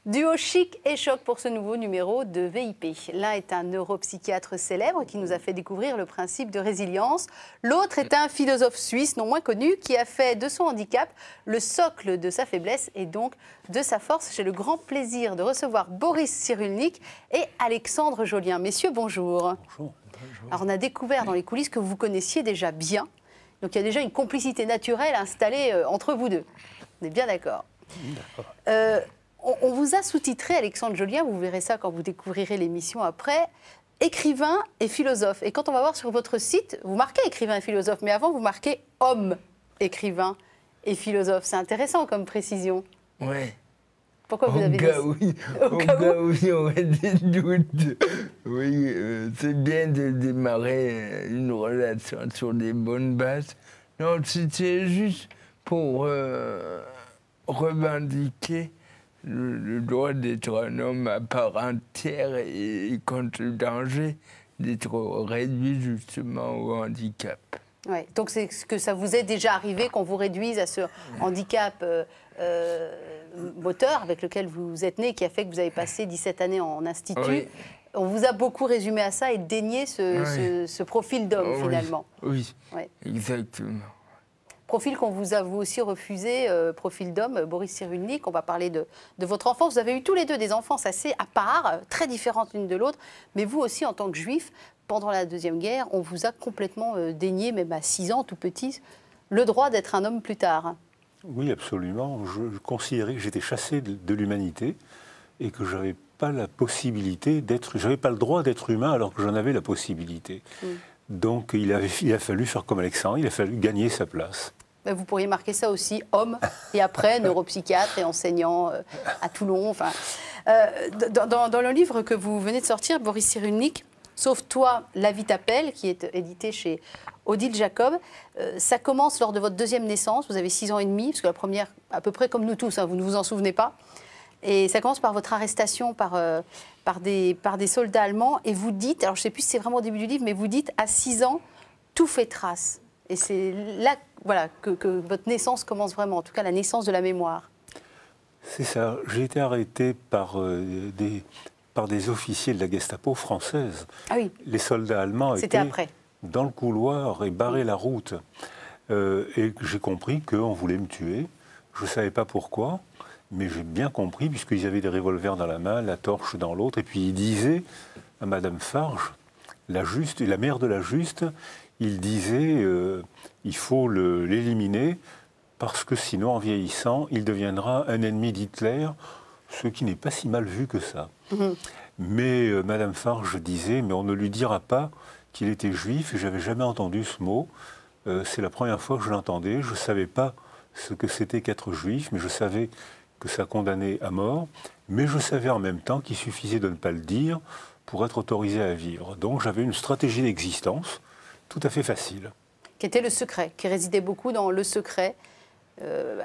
Duo chic et choc pour ce nouveau numéro de VIP. L'un est un neuropsychiatre célèbre qui nous a fait découvrir le principe de résilience. L'autre est un philosophe suisse non moins connu qui a fait de son handicap le socle de sa faiblesse et donc de sa force. J'ai le grand plaisir de recevoir Boris Cyrulnik et Alexandre Jolien. Messieurs, bonjour. Bonjour. Alors on a découvert dans les coulisses que vous connaissiez déjà bien. Donc il y a déjà une complicité naturelle installée entre vous deux. On est bien d'accord. On vous a sous-titré, Alexandre Jolien, vous verrez ça quand vous découvrirez l'émission après, écrivain et philosophe. Et quand on va voir sur votre site, vous marquez écrivain et philosophe, mais avant vous marquez homme, écrivain et philosophe. C'est intéressant comme précision. Oui. Pourquoi vous avez dit ça? Au cas où il y aurait des doutes. Oui, c'est bien de démarrer une relation sur des bonnes bases. Non, c'était juste pour revendiquer le droit d'être un homme à part entière et contre le danger d'être réduit justement au handicap. Ouais. Donc c'est ce que ça vous est déjà arrivé qu'on vous réduise à ce handicap moteur avec lequel vous êtes né, qui a fait que vous avez passé 17 années en institut. Oui. On vous a beaucoup résumé à ça et dénié ce profil d'homme finalement. Oui, exactement. Profil qu'on vous a vous aussi refusé, profil d'homme, Boris Cyrulnik. On va parler de votre enfance. Vous avez eu tous les deux des enfances assez à part, très différentes l'une de l'autre. Mais vous aussi, en tant que juif, pendant la Deuxième Guerre, on vous a complètement dénié, même à 6 ans, tout petit, le droit d'être un homme plus tard. Oui, absolument. Je considérais que j'étais chassé de l'humanité et que je n'avais pas la possibilité d'être... J'avais pas le droit d'être humain alors que j'en avais la possibilité. Donc il a fallu faire comme Alexandre, il a fallu gagner sa place. Vous pourriez marquer ça aussi, homme, et après neuropsychiatre et enseignant à Toulon. Enfin, dans le livre que vous venez de sortir, Boris Cyrulnik, Sauve-toi, la vie t'appelle, qui est édité chez Odile Jacob, ça commence lors de votre deuxième naissance, vous avez 6 ans et demi, parce que la première, à peu près comme nous tous, hein, vous ne vous en souvenez pas. Et ça commence par votre arrestation par des soldats allemands. Et vous dites, alors je ne sais plus si c'est vraiment au début du livre, mais vous dites, à 6 ans, tout fait trace. Et c'est là voilà, que votre naissance commence vraiment, en tout cas la naissance de la mémoire. C'est ça. J'ai été arrêté par des officiers de la Gestapo française. Ah oui. Les soldats allemands étaient après. Dans le couloir et barraient la route. Et j'ai compris qu'on voulait me tuer. Je ne savais pas pourquoi. Mais j'ai bien compris, puisqu'ils avaient des revolvers dans la main, la torche dans l'autre, et puis ils disaient à Madame Farge, la mère de la Juste, il disait il faut l'éliminer, parce que sinon, en vieillissant, il deviendra un ennemi d'Hitler, ce qui n'est pas si mal vu que ça. Mais Madame Farge disait, mais on ne lui dira pas qu'il était juif, et j'avais jamais entendu ce mot. C'est la première fois que je l'entendais, je ne savais pas ce que c'était qu'être juif, mais je savais que ça condamnait à mort, mais je savais en même temps qu'il suffisait de ne pas le dire pour être autorisé à vivre. Donc j'avais une stratégie d'existence tout à fait facile. Qui était le secret, qui résidait beaucoup dans le secret,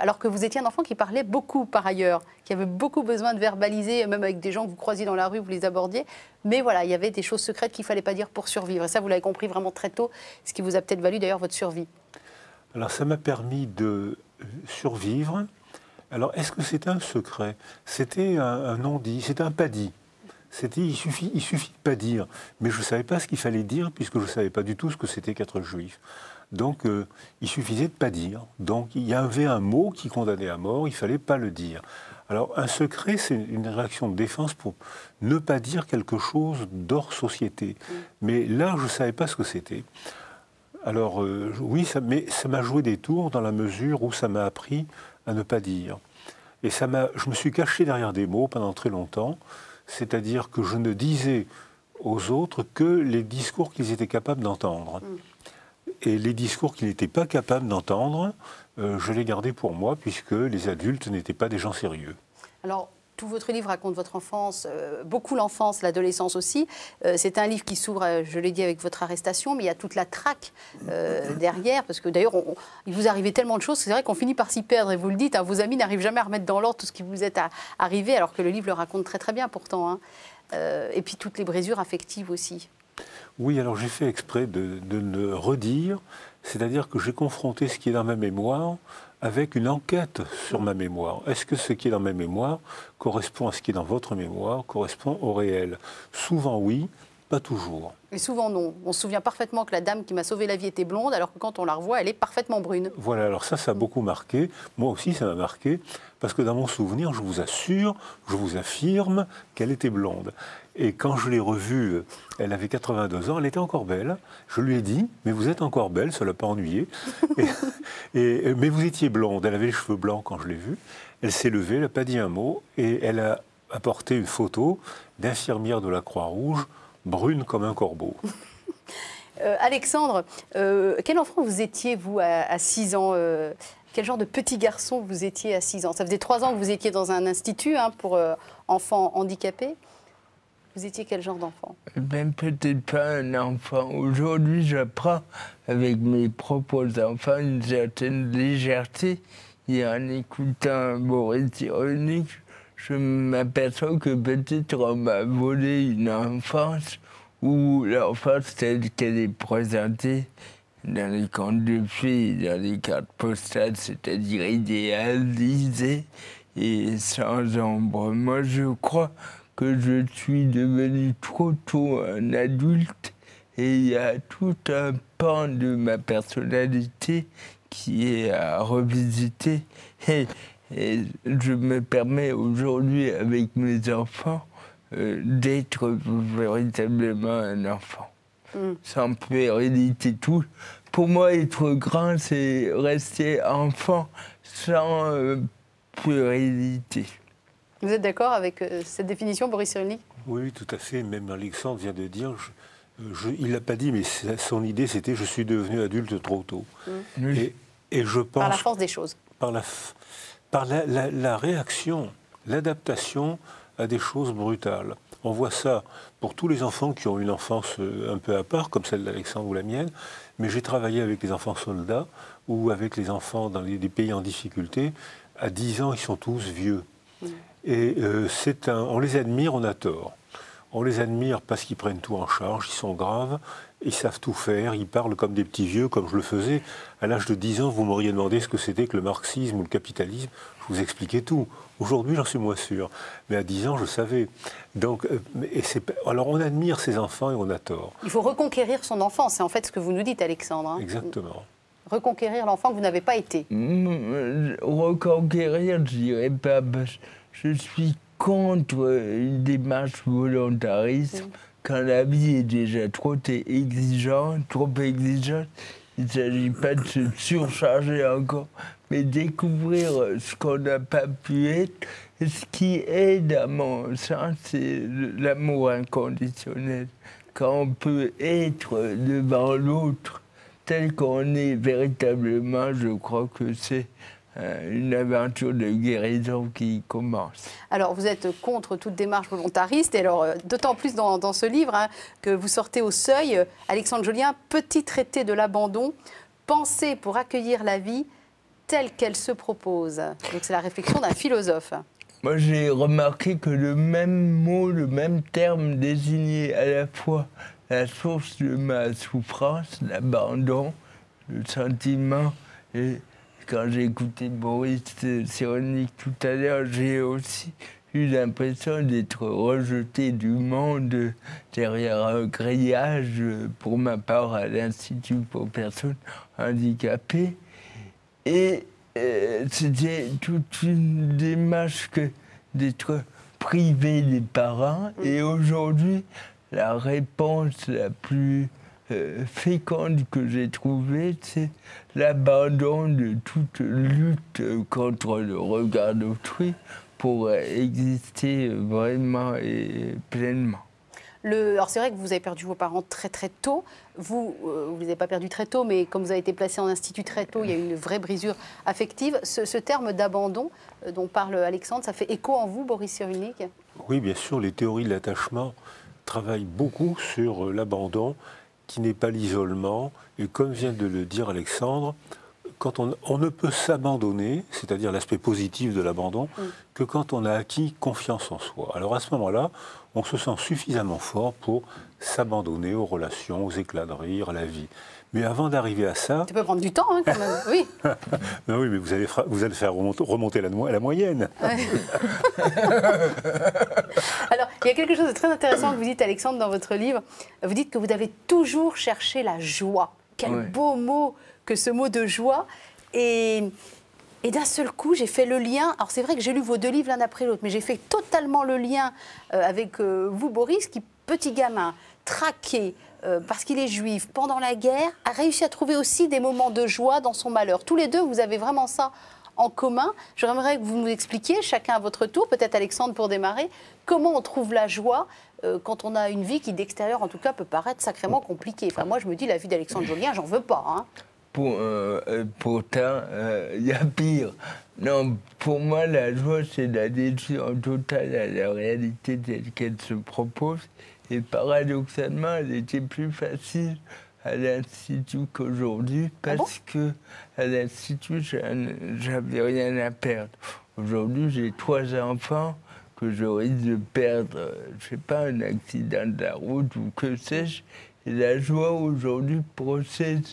alors que vous étiez un enfant qui parlait beaucoup par ailleurs, qui avait beaucoup besoin de verbaliser, même avec des gens que vous croisiez dans la rue, vous les abordiez, mais voilà, il y avait des choses secrètes qu'il ne fallait pas dire pour survivre. Et ça, vous l'avez compris vraiment très tôt, ce qui vous a peut-être valu d'ailleurs votre survie. Alors ça m'a permis de survivre. Alors, est-ce que c'était un secret? C'était un non-dit, c'était un pas-dit. Il suffit de pas dire. Mais je ne savais pas ce qu'il fallait dire, puisque je ne savais pas du tout ce que c'était qu'être juif. Donc, il suffisait de pas dire. Donc, il y avait un mot qui condamnait à mort, il ne fallait pas le dire. Alors, un secret, c'est une réaction de défense pour ne pas dire quelque chose d'hors société. Mais là, je ne savais pas ce que c'était. Alors, oui, mais ça m'a joué des tours dans la mesure où ça m'a appris à ne pas dire. Et je me suis caché derrière des mots pendant très longtemps, c'est-à-dire que je ne disais aux autres que les discours qu'ils étaient capables d'entendre. Et les discours qu'ils n'étaient pas capables d'entendre, je les gardais pour moi, puisque les adultes n'étaient pas des gens sérieux. Alors, tout votre livre raconte votre enfance, beaucoup l'enfance, l'adolescence aussi. C'est un livre qui s'ouvre, je l'ai dit, avec votre arrestation, mais il y a toute la traque derrière, parce que d'ailleurs, il vous arrivait tellement de choses, c'est vrai qu'on finit par s'y perdre, et vous le dites, hein, vos amis n'arrivent jamais à remettre dans l'ordre tout ce qui vous est arrivé, alors que le livre le raconte très très bien pourtant. Hein. Et puis toutes les brisures affectives aussi. Oui, alors j'ai fait exprès de le redire, C'est-à-dire que j'ai confronté ce qui est dans ma mémoire avec une enquête sur ma mémoire. Est-ce que ce qui est dans ma mémoire correspond à ce qui est dans votre mémoire, correspond au réel? Souvent oui, pas toujours. Et souvent non. On se souvient parfaitement que la dame qui m'a sauvé la vie était blonde, alors que quand on la revoit, elle est parfaitement brune. Voilà, alors ça a beaucoup marqué. Moi aussi, ça m'a marqué, parce que dans mon souvenir, je vous assure, je vous affirme qu'elle était blonde. Et quand je l'ai revue, elle avait 82 ans, elle était encore belle. Je lui ai dit, mais vous êtes encore belle, ça ne l'a pas ennuyée. Mais vous étiez blonde, elle avait les cheveux blancs quand je l'ai vue. Elle s'est levée, elle n'a pas dit un mot, et elle a apporté une photo d'infirmière de la Croix-Rouge, brune comme un corbeau. Alexandre, quel enfant vous étiez, vous, à 6 ans quel genre de petit garçon vous étiez à 6 ans? Ça faisait 3 ans que vous étiez dans un institut pour enfants handicapés. Vous étiez quel genre d'enfant? Ben, peut-être pas un enfant. Aujourd'hui, j'apprends avec mes propres enfants une certaine légèreté. Et en écoutant Boris Cyrulnik, je m'aperçois que peut-être on m'a volé une enfance où l'enfance telle qu'elle est présentée dans les contes de fées, dans les cartes postales, c'est-à-dire idéalisée et sans ombre. Moi, je crois que je suis devenu trop tôt un adulte et il y a tout un pan de ma personnalité qui est à revisiter. Et je me permets aujourd'hui, avec mes enfants, d'être véritablement un enfant. Sans puérilité tout. Pour moi, être grand, c'est rester enfant sans puérilité. Vous êtes d'accord avec cette définition, Boris Cyrulnik? Oui, tout à fait. Même Alexandre vient de dire, il ne l'a pas dit, mais son idée, c'était « je suis devenu adulte trop tôt ». Et je pense... Par la force des choses. Par la réaction, l'adaptation à des choses brutales. On voit ça pour tous les enfants qui ont une enfance un peu à part, comme celle d'Alexandre ou la mienne, mais j'ai travaillé avec les enfants soldats ou avec les enfants dans des pays en difficulté. À 10 ans, ils sont tous vieux. Et on les admire, on a tort. On les admire parce qu'ils prennent tout en charge, ils sont graves, ils savent tout faire, ils parlent comme des petits vieux, comme je le faisais. À l'âge de 10 ans, vous m'auriez demandé ce que c'était que le marxisme ou le capitalisme, je vous expliquais tout. Aujourd'hui, j'en suis moins sûr. Mais à 10 ans, je savais. Donc, alors on admire ces enfants et on a tort. Il faut reconquérir son enfance, c'est en fait ce que vous nous dites, Alexandre. Exactement. Reconquérir l'enfant que vous n'avez pas été. Reconquérir, je dirais pas. Je suis contre une démarche volontariste. Quand la vie est déjà trop exigeante, il ne s'agit pas de se surcharger encore, mais découvrir ce qu'on n'a pas pu être. Et ce qui aide, à mon sens, c'est l'amour inconditionnel. Quand on peut être devant l'autre tel qu'on est véritablement, je crois que c'est une aventure de guérison qui commence. Alors, vous êtes contre toute démarche volontariste, et alors d'autant plus dans ce livre que vous sortez au Seuil, Alexandre Jolien, Petit traité de l'abandon, penser pour accueillir la vie telle qu'elle se propose. Donc c'est la réflexion d'un philosophe. Moi, j'ai remarqué que le même mot, le même terme désignait à la fois la source de ma souffrance, l'abandon, le sentiment. Et quand j'ai écouté Boris Cyrulnik tout à l'heure, j'ai aussi eu l'impression d'être rejeté du monde derrière un grillage, pour ma part, à l'Institut pour personnes handicapées. Et c'était toute une démarche d'être privé des parents. Et aujourd'hui, la réponse la plus féconde que j'ai trouvée, c'est l'abandon de toute lutte contre le regard d'autrui pour exister vraiment et pleinement. Alors c'est vrai que vous avez perdu vos parents très très tôt. Vous ne les avez pas perdus très tôt, mais comme vous avez été placé en institut très tôt, il y a eu une vraie brisure affective. Ce terme d'abandon dont parle Alexandre, ça fait écho en vous, Boris Cyrulnik? Oui, bien sûr, les théories de l'attachement travaillent beaucoup sur l'abandon, qui n'est pas l'isolement. Et comme vient de le dire Alexandre, quand on ne peut s'abandonner, c'est-à-dire l'aspect positif de l'abandon, que quand on a acquis confiance en soi. Alors à ce moment-là, on se sent suffisamment fort pour s'abandonner aux relations, aux éclats de rire, à la vie. Mais avant d'arriver à ça... Ça peut prendre du temps, hein, quand même. Oui. Ben oui, mais vous allez faire remonter la moyenne. Ouais. Alors, il y a quelque chose de très intéressant que vous dites, Alexandre, dans votre livre. Vous dites que vous avez toujours cherché la joie. Quel beau mot que ce mot de joie. Et d'un seul coup, j'ai fait le lien. Alors, c'est vrai que j'ai lu vos 2 livres l'un après l'autre, mais j'ai fait totalement le lien avec vous, Boris, qui, petit gamin, traqué, parce qu'il est juif, pendant la guerre, a réussi à trouver aussi des moments de joie dans son malheur. Tous les deux, vous avez vraiment ça en commun. J'aimerais que vous nous expliquiez, chacun à votre tour, peut-être Alexandre pour démarrer, comment on trouve la joie quand on a une vie qui, d'extérieur, en tout cas, peut paraître sacrément compliquée. Enfin, moi, je me dis, la vie d'Alexandre Jolien, j'en veux pas. Hein. Pourtant, il y a pire. Non, pour moi, la joie, c'est l'adhésion totale à la réalité telle qu'elle se propose. Et paradoxalement, elle était plus facile à l'Institut qu'aujourd'hui parce que à l'Institut, j'avais rien à perdre. Aujourd'hui, j'ai 3 enfants que je risque de perdre, je sais pas, un accident de la route ou que sais-je. Et la joie aujourd'hui procède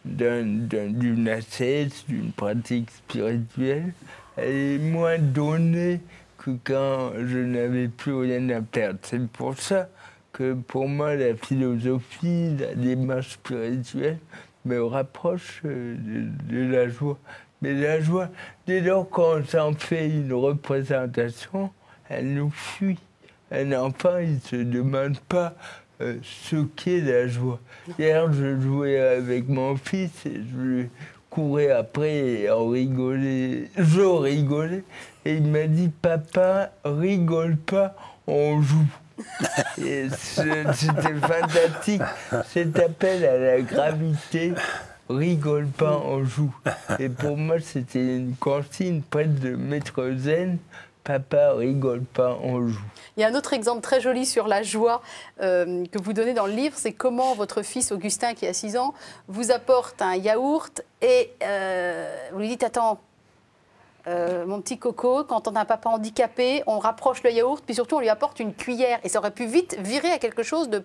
d'une ascèse, d'une pratique spirituelle. Elle est moins donnée que quand je n'avais plus rien à perdre. C'est pour ça que pour moi, la philosophie, la démarche spirituelle me rapproche de la joie. Mais la joie, dès lors qu'on s'en fait une représentation, elle nous fuit. Un enfant, il ne se demande pas ce qu'est la joie. Hier, je jouais avec mon fils et je lui courais après et on rigolait. Je rigolais et il m'a dit « Papa, rigole pas, on joue ». C'était fantastique, cet appel à la gravité, rigole pas, on joue. Et pour moi, c'était une consigne presque de maître zen, papa, rigole pas, on joue. Il y a un autre exemple très joli sur la joie que vous donnez dans le livre, c'est comment votre fils Augustin, qui a 6 ans, vous apporte un yaourt et vous lui dites « Attends, mon petit coco, quand on a un papa handicapé, on rapproche le yaourt, puis surtout on lui apporte une cuillère. » Et ça aurait pu vite virer à quelque chose de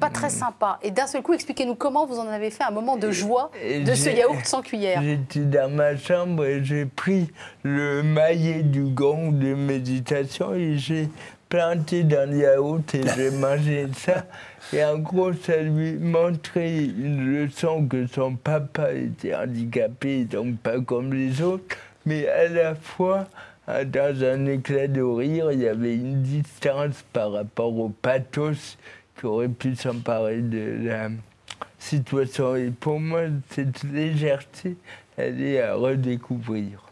pas très sympa. Et d'un seul coup, expliquez-nous comment vous en avez fait un moment de joie de ce yaourt sans cuillère. J'étais dans ma chambre et j'ai pris le maillet du gong de méditation et j'ai planté dans le yaourt et j'ai mangé ça. Et en gros, ça lui montrait une leçon que son papa était handicapé, donc pas comme les autres. Mais à la fois, dans un éclat de rire, il y avait une distance par rapport au pathos qui aurait pu s'emparer de la situation. Et pour moi, cette légèreté, elle est à redécouvrir.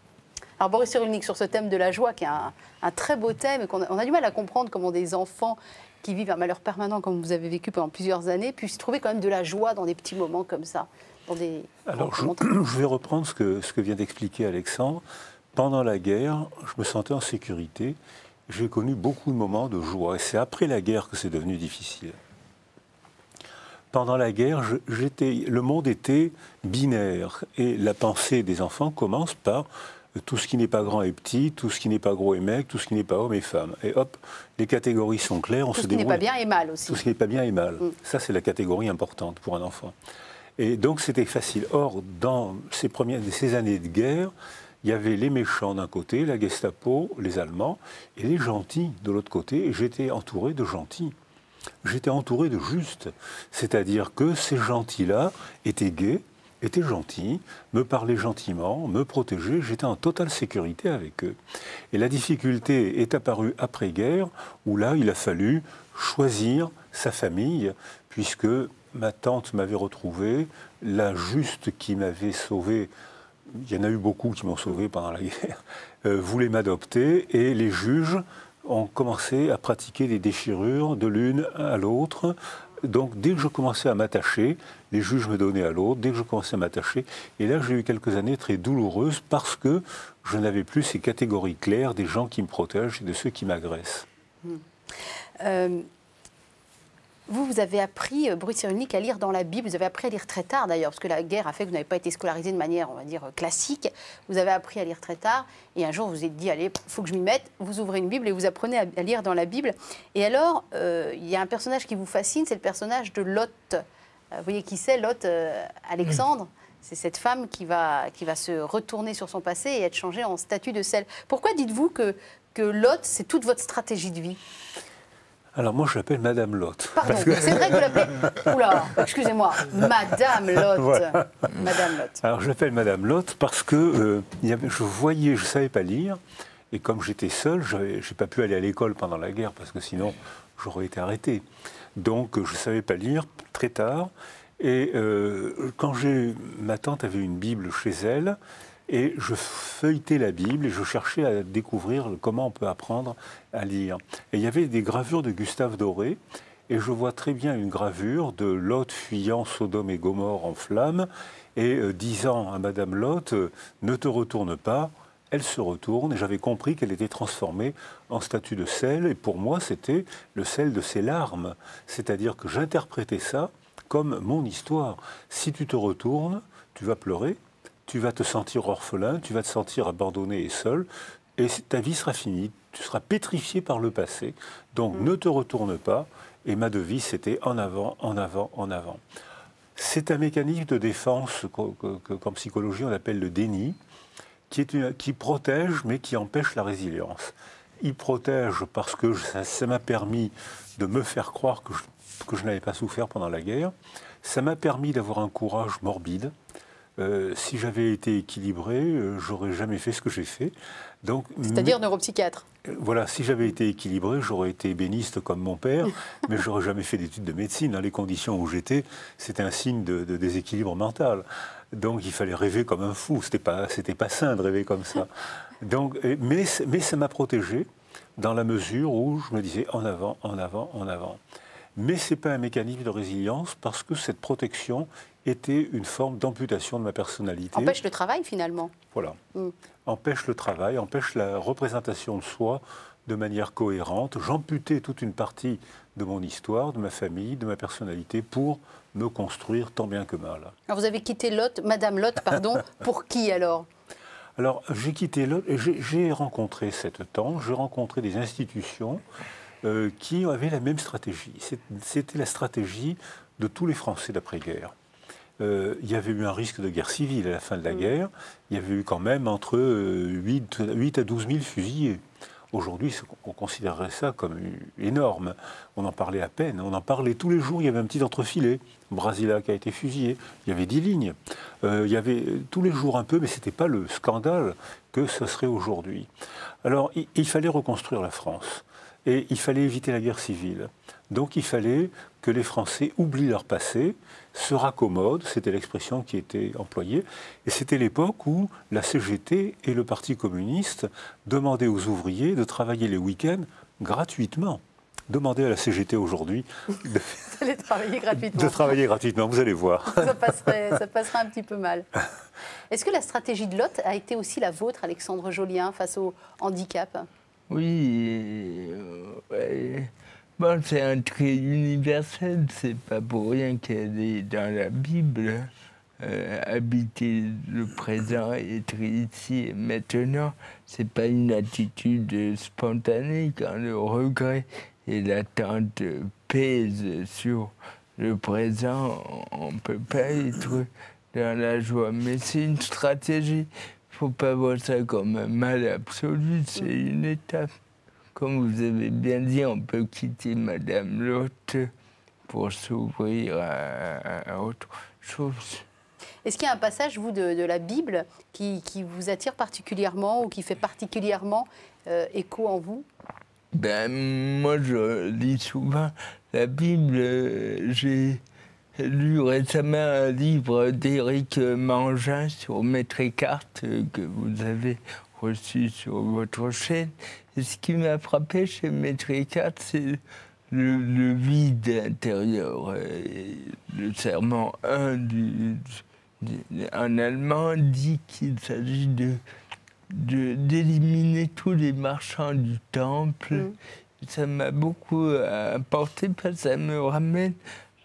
Alors Boris Cyrulnik, sur ce thème de la joie, qui est un très beau thème, et qu'on a du mal à comprendre comment des enfants qui vivent un malheur permanent, comme vous avez vécu pendant plusieurs années, puissent trouver quand même de la joie dans des petits moments comme ça. Alors, je vais reprendre ce que vient d'expliquer Alexandre. Pendant la guerre, je me sentais en sécurité. J'ai connu beaucoup de moments de joie. Et c'est après la guerre que c'est devenu difficile. Pendant la guerre, le monde était binaire. Et la pensée des enfants commence par tout ce qui n'est pas grand et petit, tout ce qui n'est pas gros et maigre, tout ce qui n'est pas homme et femme. Et hop, les catégories sont claires. Tout ce qui n'est pas bien et mal aussi. Tout ce qui n'est pas bien et mal. Ça, c'est la catégorie importante pour un enfant. Et donc, c'était facile. Or, dans ces années de guerre, il y avait les méchants d'un côté, la Gestapo, les Allemands, et les gentils de l'autre côté. Et j'étais entouré de gentils. J'étais entouré de justes. C'est-à-dire que ces gentils-là étaient gays, étaient gentils, me parlaient gentiment, me protégeaient. J'étais en totale sécurité avec eux. Et la difficulté est apparue après-guerre, où là, il a fallu choisir sa famille, puisque ma tante m'avait retrouvé, la juste qui m'avait sauvé, il y en a eu beaucoup qui m'ont sauvé pendant la guerre, voulait m'adopter et les juges ont commencé à pratiquer des déchirures de l'une à l'autre. Donc dès que je commençais à m'attacher, les juges me donnaient à l'autre, dès que je commençais à m'attacher. Et là, j'ai eu quelques années très douloureuses parce que je n'avais plus ces catégories claires des gens qui me protègent et de ceux qui m'agressent. Vous avez appris, Boris Cyrulnik, à lire dans la Bible. Vous avez appris à lire très tard d'ailleurs, parce que la guerre a fait que vous n'avez pas été scolarisé de manière, on va dire, classique. Vous avez appris à lire très tard. Et un jour, vous vous êtes dit, allez, il faut que je m'y mette. Vous ouvrez une Bible et vous apprenez à lire dans la Bible. Et alors, il y a un personnage qui vous fascine, c'est le personnage de Lot. Vous voyez qui c'est, Lot, Alexandre? C'est cette femme qui va se retourner sur son passé et être changée en statue de sel. Pourquoi dites-vous que Lot, c'est toute votre stratégie de vie? Alors moi, je l'appelle Madame Lot. Pardon, c'est vrai que vous l'appelez... Oula, excusez-moi, Madame Lot. Voilà. Madame Lot. Alors je l'appelle Madame Lot parce que je ne savais pas lire. Et comme j'étais seul, je n'ai pas pu aller à l'école pendant la guerre parce que sinon, j'aurais été arrêté. Donc je ne savais pas lire très tard. Et quand ma tante avait une Bible chez elle, et je feuilletais la Bible et je cherchais à découvrir comment on peut apprendre à lire. Et il y avait des gravures de Gustave Doré, et je vois très bien une gravure de Lot fuyant Sodome et Gomorrhe en flammes, et disant à Madame Lot, ne te retourne pas. Elle se retourne, et j'avais compris qu'elle était transformée en statue de sel, et pour moi c'était le sel de ses larmes. C'est-à-dire que j'interprétais ça comme mon histoire. Si tu te retournes, tu vas pleurer, tu vas te sentir orphelin, tu vas te sentir abandonné et seul, et ta vie sera finie. Tu seras pétrifié par le passé. Donc ne te retourne pas. Et ma devise, c'était en avant, en avant, en avant. C'est un mécanisme de défense qu'en psychologie on appelle le déni, qui protège mais qui empêche la résilience. Il protège parce que ça m'a permis de me faire croire que je n'avais pas souffert pendant la guerre. Ça m'a permis d'avoir un courage morbide. Si j'avais été équilibré, j'aurais jamais fait ce que j'ai fait. C'est-à-dire neuropsychiatre. Voilà, si j'avais été équilibré, j'aurais été ébéniste comme mon père, mais j'aurais jamais fait d'études de médecine. Dans les conditions où j'étais, c'était un signe de déséquilibre mental. Donc il fallait rêver comme un fou. C'était pas sain de rêver comme ça. Donc, mais ça m'a protégé dans la mesure où je me disais en avant, en avant, en avant. Mais ce n'est pas un mécanisme de résilience parce que cette protection était une forme d'amputation de ma personnalité. Empêche le travail finalement. Voilà. Empêche le travail, empêche la représentation de soi de manière cohérente. J'amputais toute une partie de mon histoire, de ma famille, de ma personnalité pour me construire tant bien que mal. Alors vous avez quitté Madame Lot, pardon, pour qui alors? Alors j'ai quitté Lot et j'ai rencontré cette tante, j'ai rencontré des institutions qui avaient la même stratégie. C'était la stratégie de tous les Français d'après-guerre. Il y avait eu un risque de guerre civile à la fin de la guerre. Il y avait eu quand même entre 8 à 12 000 fusillés. Aujourd'hui, on considérerait ça comme énorme. On en parlait à peine. On en parlait tous les jours. Il y avait un petit entrefilet. Brasilac a été fusillé. Il y avait 10 lignes. Il y avait tous les jours un peu, mais ce n'était pas le scandale que ce serait aujourd'hui. Alors, il fallait reconstruire la France. Et il fallait éviter la guerre civile. Donc il fallait que les Français oublient leur passé, se raccommodent, c'était l'expression qui était employée, et c'était l'époque où la CGT et le Parti communiste demandaient aux ouvriers de travailler les week-ends gratuitement. Demandez à la CGT aujourd'hui de travailler gratuitement. De travailler gratuitement, vous allez voir. Ça passerait un petit peu mal. Est-ce que la stratégie de Lot a été aussi la vôtre, Alexandre Jolien, face au handicap ? Oui, ouais. Bon, c'est un trait universel, c'est pas pour rien qu'elle est dans la Bible. Habiter le présent, être ici et maintenant, c'est pas une attitude spontanée quand le regret et l'attente pèsent sur le présent. On peut pas être dans la joie, mais c'est une stratégie. Il ne faut pas voir ça comme un mal absolu, c'est une étape. Comme vous avez bien dit, on peut quitter Madame Lot pour s'ouvrir à autre chose. Est-ce qu'il y a un passage, vous, de la Bible qui vous attire particulièrement ou qui fait particulièrement écho en vous? Moi, je lis souvent la Bible. J'ai lu récemment un livre d'Éric Mangin sur Maître Eckhart que vous avez reçu sur votre chaîne. Et ce qui m'a frappé chez Maître Eckhart, c'est le vide intérieur. Le serment 1 en allemand dit qu'il s'agit d'éliminer tous les marchands du temple ça m'a beaucoup apporté parce que ça me ramène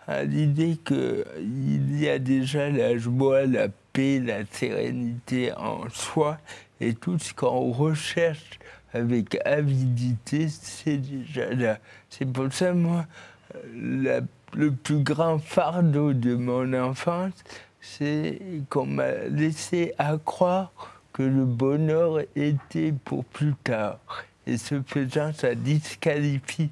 à l'idée qu'il y a déjà la joie, la paix, la sérénité en soi, et tout ce qu'on recherche avec avidité, c'est déjà là. C'est pour ça, moi, le plus grand fardeau de mon enfance, c'est qu'on m'a laissé à croire que le bonheur était pour plus tard. Et ce faisant, ça disqualifie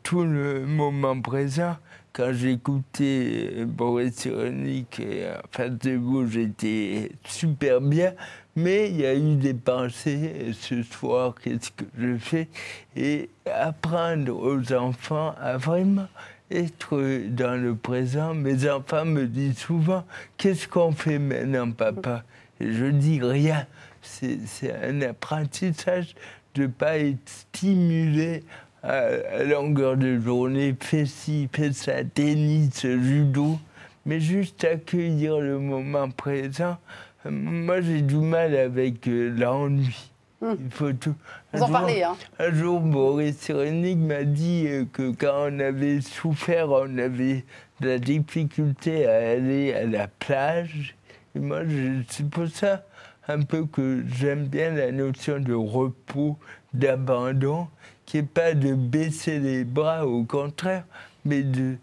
tout le moment présent. Quand j'écoutais Boris Cyrulnik en face de vous, j'étais super bien. Mais il y a eu des pensées, ce soir, qu'est-ce que je fais? Et apprendre aux enfants à vraiment être dans le présent. Mes enfants me disent souvent, qu'est-ce qu'on fait maintenant, papa? Et je dis rien. C'est un apprentissage de ne pas être stimulé à longueur de journée, fais ci, fais ça, tennis, judo, mais juste accueillir le moment présent. Moi, j'ai du mal avec l'ennui. Il faut tout. Vous en parlez, hein? Un jour, Boris Cyrulnik m'a dit que quand on avait souffert, on avait de la difficulté à aller à la plage. Et moi, c'est pour ça un peu que j'aime bien la notion de repos, d'abandon, qui n'est pas de baisser les bras, au contraire, mais de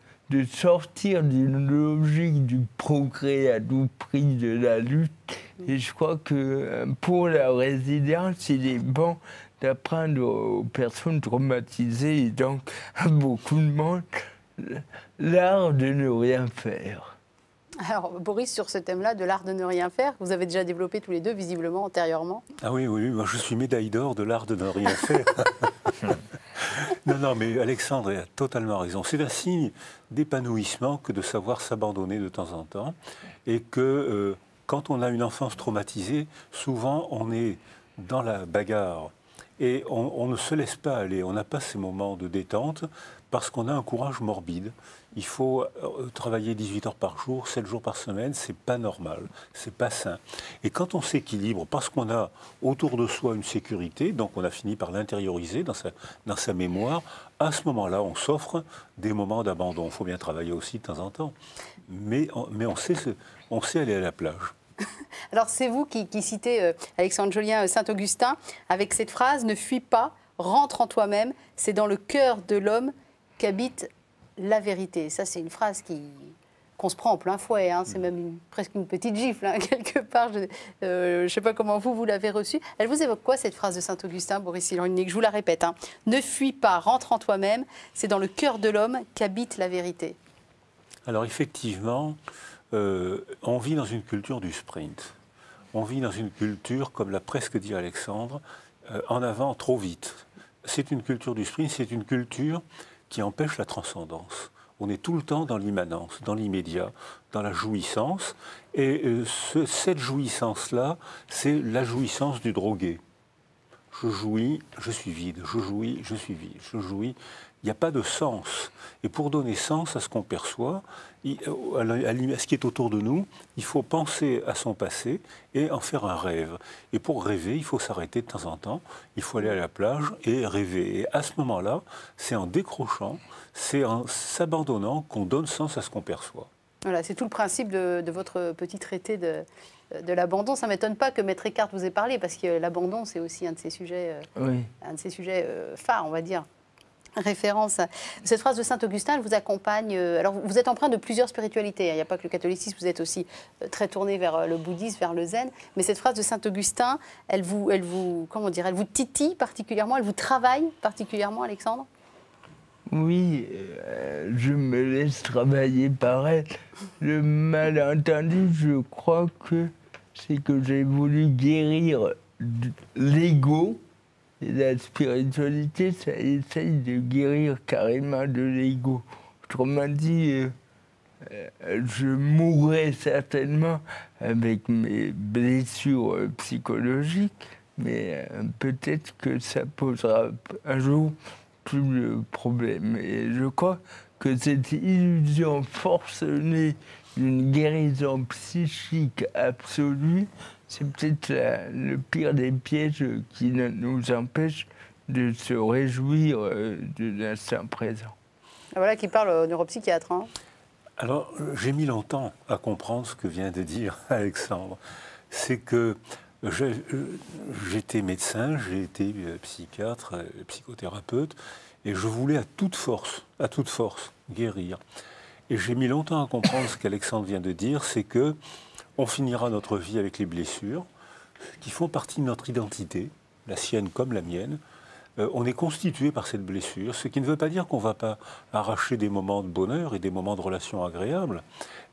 sortir d'une logique du progrès à tout prix, de la lutte. Et je crois que pour la résilience, il est bon d'apprendre aux personnes traumatisées, et donc à beaucoup de monde, l'art de ne rien faire. Alors, Boris, sur ce thème-là, de l'art de ne rien faire, vous avez déjà développé tous les deux, visiblement, antérieurement. Ah oui, moi je suis médaille d'or de l'art de ne rien faire. Non, mais Alexandre a totalement raison. C'est un signe d'épanouissement que de savoir s'abandonner de temps en temps. Et que quand on a une enfance traumatisée, souvent on est dans la bagarre. Et on ne se laisse pas aller, on n'a pas ces moments de détente parce qu'on a un courage morbide. Il faut travailler 18 heures par jour, 7 jours par semaine, c'est pas normal, c'est pas sain. Et quand on s'équilibre, parce qu'on a autour de soi une sécurité, donc on a fini par l'intérioriser dans sa mémoire, à ce moment-là, on s'offre des moments d'abandon. Il faut bien travailler aussi de temps en temps, mais on sait aller à la plage. Alors, c'est vous qui citez Alexandre Jolien, Saint-Augustin, avec cette phrase « Ne fuis pas, rentre en toi-même, c'est dans le cœur de l'homme qu'habite la vérité ». Ça, c'est une phrase qu'on se prend en plein fouet, hein. C'est même presque une petite gifle, hein, quelque part. Je ne sais pas comment vous l'avez reçue. Elle vous évoque quoi, cette phrase de Saint-Augustin, Boris Cyrulnik? Je vous la répète, hein. Ne fuis pas, rentre en toi-même, c'est dans le cœur de l'homme qu'habite la vérité. Alors, effectivement, on vit dans une culture du sprint. On vit dans une culture, comme l'a presque dit Alexandre, en avant trop vite. C'est une culture du sprint, c'est une culture qui empêche la transcendance. On est tout le temps dans l'immanence, dans l'immédiat, dans la jouissance. Et cette jouissance-là, c'est la jouissance du drogué. Je jouis, je suis vide. Je jouis, je suis vide. Je jouis. Il n'y a pas de sens. Et pour donner sens à ce qu'on perçoit, à ce qui est autour de nous, il faut penser à son passé et en faire un rêve. Et pour rêver, il faut s'arrêter de temps en temps. Il faut aller à la plage et rêver. Et à ce moment-là, c'est en décrochant, c'est en s'abandonnant qu'on donne sens à ce qu'on perçoit. Voilà, c'est tout le principe de votre petit traité de l'abandon. Ça ne m'étonne pas que Maître Eckhart vous ait parlé, parce que l'abandon, c'est aussi un de ces sujets, phares, on va dire. Référence. Cette phrase de Saint-Augustin, elle vous accompagne. Alors, vous êtes empreint de plusieurs spiritualités. Il n'y a pas que le catholicisme, vous êtes aussi très tourné vers le bouddhisme, vers le zen. Mais cette phrase de Saint-Augustin, elle vous titille particulièrement, elle vous travaille particulièrement, Alexandre? Oui, je me laisse travailler par elle. Le malentendu, je crois que c'est que j'ai voulu guérir l'ego. Et la spiritualité, ça essaye de guérir carrément de l'ego. Autrement dit, je mourrai certainement avec mes blessures psychologiques, mais peut-être que ça posera un jour plus de problème. Et je crois que cette illusion forcenée d'une guérison psychique absolue, c'est peut-être le pire des pièges qui nous empêche de se réjouir de l'instant présent. Voilà qui parle au neuropsychiatre. Hein. Alors, j'ai mis longtemps à comprendre ce que vient de dire Alexandre. C'est que j'étais médecin, j'ai été psychiatre, psychothérapeute, et je voulais à toute force guérir. Et j'ai mis longtemps à comprendre ce qu'Alexandre vient de dire, c'est que on finira notre vie avec les blessures qui font partie de notre identité, la sienne comme la mienne. On est constitué par cette blessure, ce qui ne veut pas dire qu'on ne va pas arracher des moments de bonheur et des moments de relations agréables,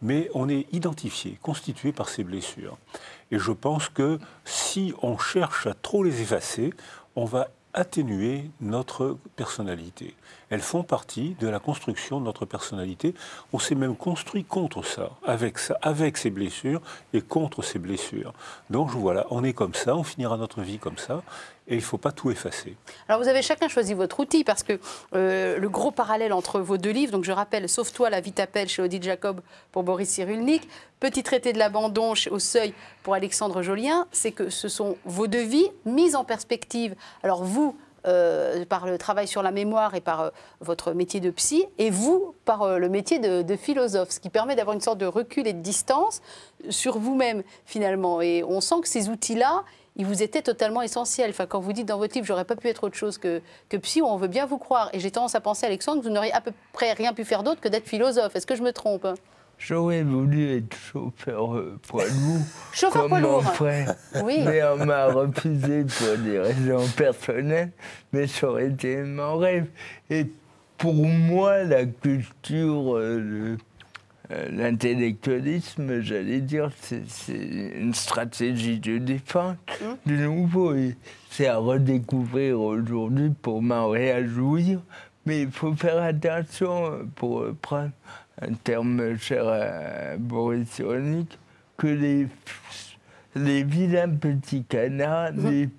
mais on est identifié, constitué par ces blessures. Et je pense que si on cherche à trop les effacer, on va atténuer notre personnalité. Elles font partie de la construction de notre personnalité. On s'est même construit contre ça, avec ces blessures et contre ces blessures. Donc voilà, on est comme ça, on finira notre vie comme ça, et il ne faut pas tout effacer. Alors vous avez chacun choisi votre outil, parce que le gros parallèle entre vos deux livres, donc je rappelle, Sauve-toi, la vie t'appelle chez Odile Jacob pour Boris Cyrulnik, Petit traité de l'abandon au Seuil pour Alexandre Jolien, c'est que ce sont vos deux vies mises en perspective. Alors vous, par le travail sur la mémoire et par votre métier de psy, et vous, par le métier de philosophe, ce qui permet d'avoir une sorte de recul et de distance sur vous-même, finalement. Et on sent que ces outils-là, ils vous étaient totalement essentiels. Enfin, quand vous dites dans votre livre, j'aurais pas pu être autre chose que psy, on veut bien vous croire. Et j'ai tendance à penser, Alexandre, que vous n'auriez à peu près rien pu faire d'autre que d'être philosophe. Est-ce que je me trompe? J'aurais voulu être chauffeur poids lourd, Chauffeur comme poids mon lourd. frère, Oui. mais on m'a refusé pour des raisons personnelles, mais ça aurait été mon rêve. Et pour moi, la culture, l'intellectualisme, j'allais dire, c'est une stratégie de défense. De nouveau, et c'est à redécouvrir aujourd'hui pour m'en réjouir, mais il faut faire attention, pour prendre un terme cher à Boris Cyrulnik, que les vilains petits canards n'aient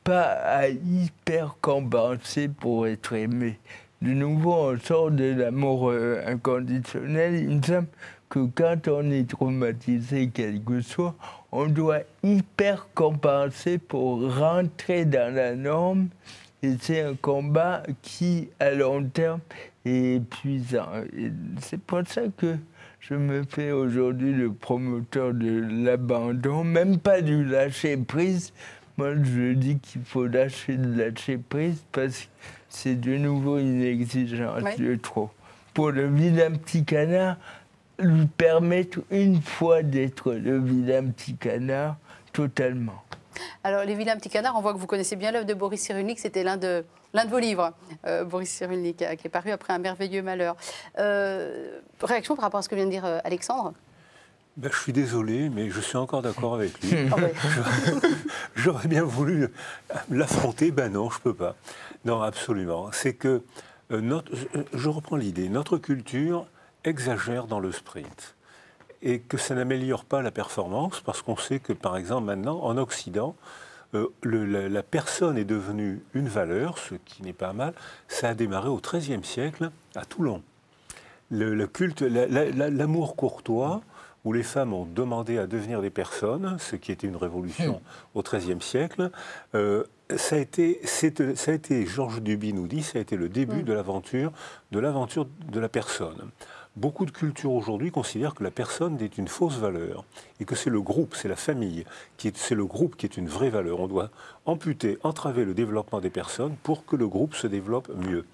pas à hyper compenser pour être aimés. De nouveau, on sort de l'amour inconditionnel. Il me semble que quand on est traumatisé, quel que soit, on doit hyper compenser pour rentrer dans la norme. Et c'est un combat qui, à long terme, est épuisant. Et c'est pour ça que je me fais aujourd'hui le promoteur de l'abandon, même pas du lâcher-prise. Moi, je dis qu'il faut lâcher le lâcher-prise parce que c'est de nouveau une exigence de trop. Pour le vilain petit canard, lui permettre une fois d'être le vilain petit canard totalement. Alors, Les vilains petits canards, on voit que vous connaissez bien l'œuvre de Boris Cyrulnik. C'était l'un de vos livres, Boris Cyrulnik, qui est paru après Un merveilleux malheur. Réaction par rapport à ce que vient de dire Alexandre? Ben, je suis désolé, mais je suis encore d'accord avec lui. J'aurais bien voulu l'affronter, ben non, je ne peux pas. Non, absolument. C'est que, je reprends l'idée, notre culture exagère dans le sprint. Et que ça n'améliore pas la performance, parce qu'on sait que, par exemple, maintenant, en Occident, la personne est devenue une valeur, ce qui n'est pas mal. Ça a démarré au XIIIe siècle, à Toulon. Le culte, l'amour courtois, où les femmes ont demandé à devenir des personnes, ce qui était une révolution au XIIIe siècle, ça a été, Georges Duby nous dit, ça a été le début de l'aventure de la personne. Beaucoup de cultures aujourd'hui considèrent que la personne est une fausse valeur et que c'est le groupe, c'est la famille, c'est le groupe qui est une vraie valeur. On doit amputer, entraver le développement des personnes pour que le groupe se développe mieux.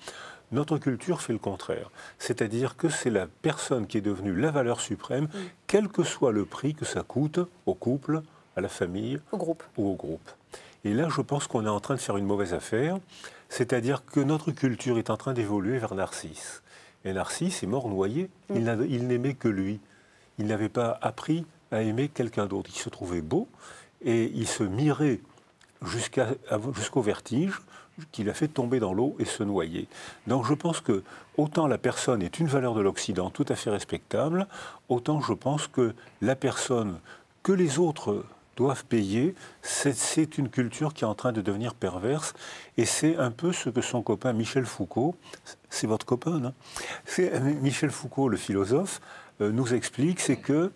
Notre culture fait le contraire, c'est-à-dire que c'est la personne qui est devenue la valeur suprême, quel que soit le prix que ça coûte au couple, à la famille ou au groupe. Et là, je pense qu'on est en train de faire une mauvaise affaire, c'est-à-dire que notre culture est en train d'évoluer vers Narcisse. Et Narcisse est mort noyé, il n'aimait que lui. Il n'avait pas appris à aimer quelqu'un d'autre. Il se trouvait beau et il se mirait jusqu'au vertige qui l'a fait tomber dans l'eau et se noyer. Donc je pense que autant la personne est une valeur de l'Occident tout à fait respectable, autant je pense que la personne que les autres doivent payer, c'est une culture qui est en train de devenir perverse. Et c'est un peu ce que son copain Michel Foucault, c'est votre copain, non? Michel Foucault, le philosophe, nous explique, c'est que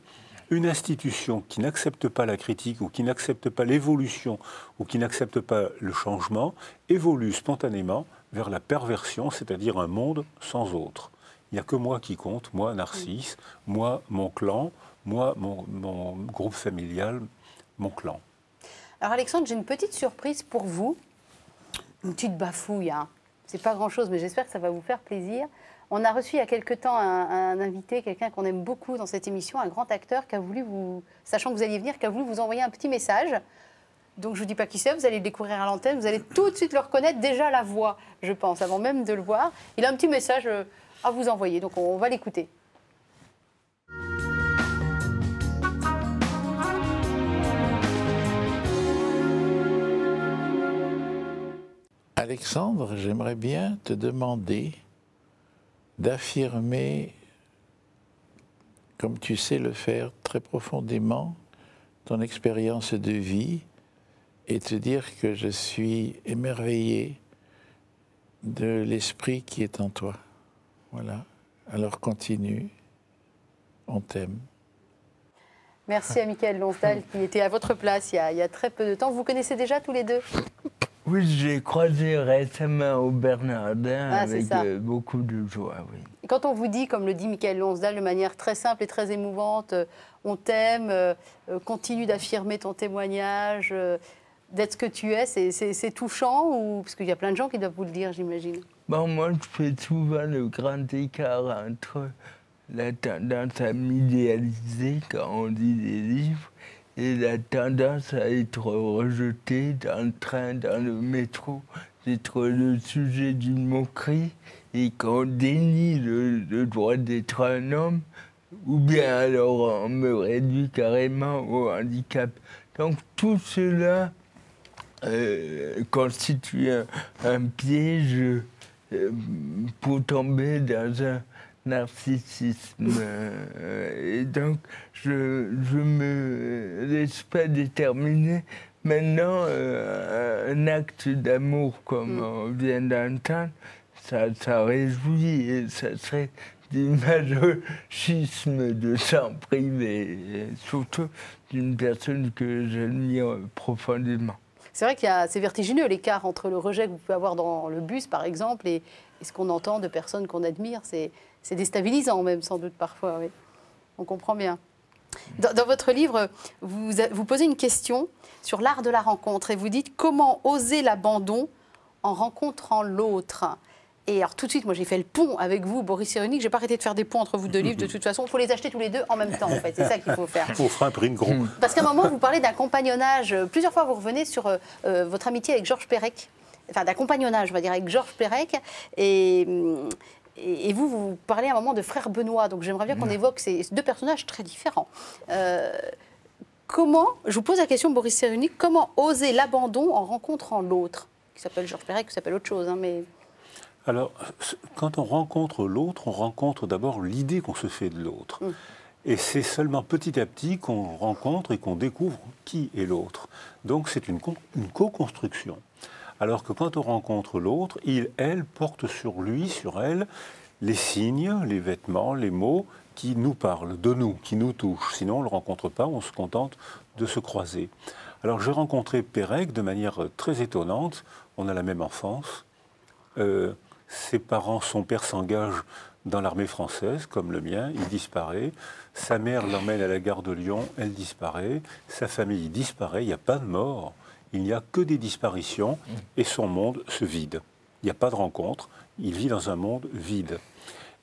Une institution qui n'accepte pas la critique ou qui n'accepte pas l'évolution ou qui n'accepte pas le changement évolue spontanément vers la perversion, c'est-à-dire un monde sans autre. Il n'y a que moi qui compte, moi Narcisse, moi mon clan, moi mon groupe familial, mon clan. Alors Alexandre, j'ai une petite surprise pour vous. Une petite bafouille, hein. C'est pas grand-chose, mais j'espère que ça va vous faire plaisir. On a reçu il y a quelque temps un invité, quelqu'un qu'on aime beaucoup dans cette émission, un grand acteur qui a voulu vous, sachant que vous alliez venir, qui a voulu vous envoyer un petit message. Donc je ne vous dis pas qui c'est, vous allez le découvrir à l'antenne, vous allez tout de suite le reconnaître, déjà la voix, je pense, avant même de le voir. Il a un petit message à vous envoyer, donc on va l'écouter. Alexandre, j'aimerais bien te demander d'affirmer, comme tu sais le faire très profondément, ton expérience de vie et te dire que je suis émerveillé de l'esprit qui est en toi. Voilà. Alors continue, on t'aime. Merci à Michael Lonsdal qui était à votre place il y a très peu de temps. Vous vous connaissez déjà tous les deux? Oui, j'ai croisé récemment au Bernardin avec ça. Beaucoup de joie, oui. Et quand on vous dit, comme le dit Michael Lonsdal, de manière très simple et très émouvante, on t'aime, continue d'affirmer ton témoignage, d'être ce que tu es, c'est touchant ou... Parce qu'il y a plein de gens qui doivent vous le dire, j'imagine. Bon, moi, je fais souvent le grand écart entre la tendance à m'idéaliser quand on lit des livres et la tendance à être rejeté dans le train, dans le métro, d'être le sujet d'une moquerie et qu'on dénie le droit d'être un homme, ou bien alors on me réduit carrément au handicap. Donc tout cela constitue un piège pour tomber dans un narcissisme. Et donc, je me laisse pas déterminer. Maintenant, un acte d'amour, comme on vient d'entendre, ça réjouit et ça serait du masochisme de s'en priver, et surtout d'une personne que j'admire profondément. C'est vrai c'est vertigineux l'écart entre le rejet que vous pouvez avoir dans le bus, par exemple, et ce qu'on entend de personnes qu'on admire. C'est déstabilisant même, sans doute, parfois. Oui. On comprend bien. Dans votre livre, vous posez une question sur l'art de la rencontre et vous dites « Comment oser l'abandon en rencontrant l'autre ?» Et alors tout de suite, moi j'ai fait le pont avec vous, Boris Cyrulnik. Je n'ai pas arrêté de faire des ponts entre vous deux livres. De toute façon, il faut les acheter tous les deux en même temps, en fait. C'est ça qu'il faut faire. Il faut faire un print gros. Parce qu'à un moment, vous parlez d'un compagnonnage. Plusieurs fois, vous revenez sur votre amitié avec Georges Perec. Enfin, d'un compagnonnage, on va dire, avec Georges Perec. Et vous parlez à un moment de frère Benoît. Donc j'aimerais bien qu'on évoque ces deux personnages très différents. Comment, je vous pose la question, Boris Cyrulnik, comment oser l'abandon en rencontrant l'autre? Qui s'appelle Georges Perec, qui s'appelle autre chose, hein, mais... Alors, quand on rencontre l'autre, on rencontre d'abord l'idée qu'on se fait de l'autre. Et c'est seulement petit à petit qu'on rencontre et qu'on découvre qui est l'autre. Donc c'est une co-construction. Alors que quand on rencontre l'autre, elle porte sur lui, sur elle, les signes, les vêtements, les mots qui nous parlent, de nous, qui nous touchent. Sinon, on ne le rencontre pas, on se contente de se croiser. Alors j'ai rencontré Perec de manière très étonnante. On a la même enfance. Ses parents, son père s'engage dans l'armée française, comme le mien, il disparaît. Sa mère l'emmène à la gare de Lyon, elle disparaît. Sa famille disparaît, il n'y a pas de mort, il n'y a que des disparitions et son monde se vide. Il n'y a pas de rencontre, il vit dans un monde vide.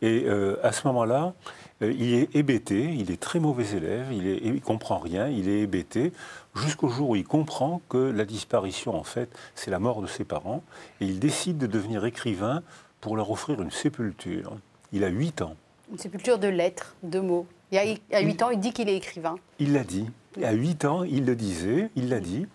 Et à ce moment-là, il est hébété, il est très mauvais élève, il ne comprend rien, il est hébété, jusqu'au jour où il comprend que la disparition, en fait, c'est la mort de ses parents, et il décide de devenir écrivain pour leur offrir une sépulture. Il a 8 ans. Une sépulture de lettres, de mots. À 8 ans, il dit qu'il est écrivain. Il l'a dit. À 8 ans, il le disait, il l'a dit.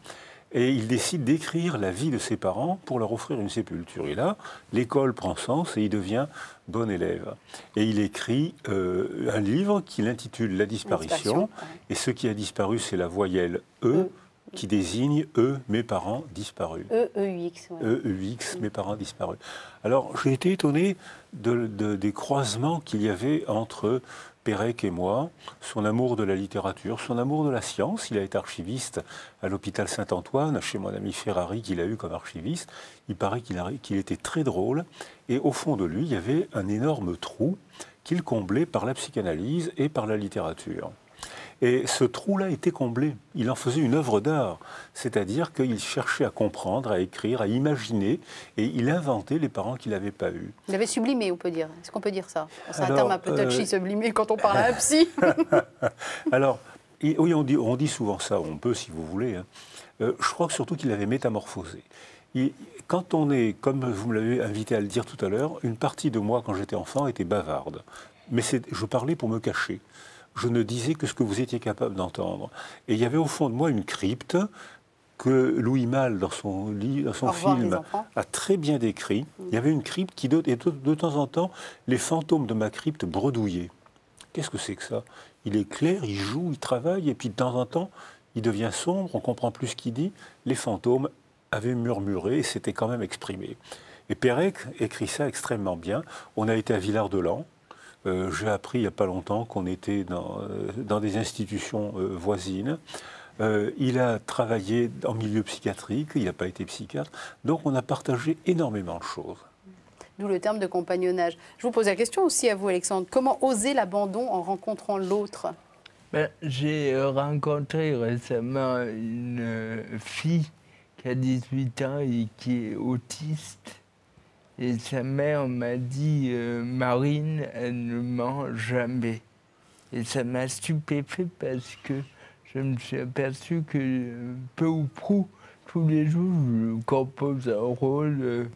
Et il décide d'écrire la vie de ses parents pour leur offrir une sépulture. Et là, l'école prend sens et il devient bon élève. Et il écrit un livre qu'il intitule La disparition. Et ce qui a disparu, c'est la voyelle E, qui désigne mes parents disparus. E-E-U-X. Ouais. E-E-U-X, mes parents disparus. Alors, j'ai été étonné des croisements qu'il y avait entre Pérec et moi, son amour de la littérature, son amour de la science. Il a été archiviste à l'hôpital Saint-Antoine, chez mon ami Ferrari, qu'il a eu comme archiviste. Il paraît qu'il était très drôle. Et au fond de lui, il y avait un énorme trou qu'il comblait par la psychanalyse et par la littérature. Et ce trou-là était comblé. Il en faisait une œuvre d'art. C'est-à-dire qu'il cherchait à comprendre, à écrire, à imaginer, et il inventait les parents qu'il n'avait pas eus. Il avait sublimé, on peut dire. Est-ce qu'on peut dire ça? C'est un Alors, terme un peu touchy, sublimer, quand on parle à un psy. Alors, oui, on dit souvent ça, on peut si vous voulez. Hein. Je crois que surtout qu'il avait métamorphosé. Quand on est, comme vous me l'avez invité à le dire tout à l'heure, une partie de moi, quand j'étais enfant, était bavarde. Mais je parlais pour me cacher. Je ne disais que ce que vous étiez capable d'entendre. Et il y avait au fond de moi une crypte que Louis Malle, dans son film, a très bien décrit. Il y avait une crypte qui, de temps en temps, les fantômes de ma crypte bredouillaient. Qu'est-ce que c'est que ça? Il est clair, il joue, il travaille, et puis de temps en temps, il devient sombre, on ne comprend plus ce qu'il dit. Les fantômes avaient murmuré et s'étaient quand même exprimés. Et Pérec écrit ça extrêmement bien. On a été à Villard-de-Lans. J'ai appris il n'y a pas longtemps qu'on était dans des institutions voisines. Il a travaillé en milieu psychiatrique, il n'a pas été psychiatre. Donc on a partagé énormément de choses. D'où le terme de compagnonnage. Je vous pose la question aussi à vous, Alexandre. Comment oser l'abandon en rencontrant l'autre? J'ai rencontré récemment une fille qui a 18 ans et qui est autiste. Et sa mère m'a dit Marine, elle ne ment jamais. Et ça m'a stupéfait parce que je me suis aperçu que peu ou prou, tous les jours, je compose un rôle,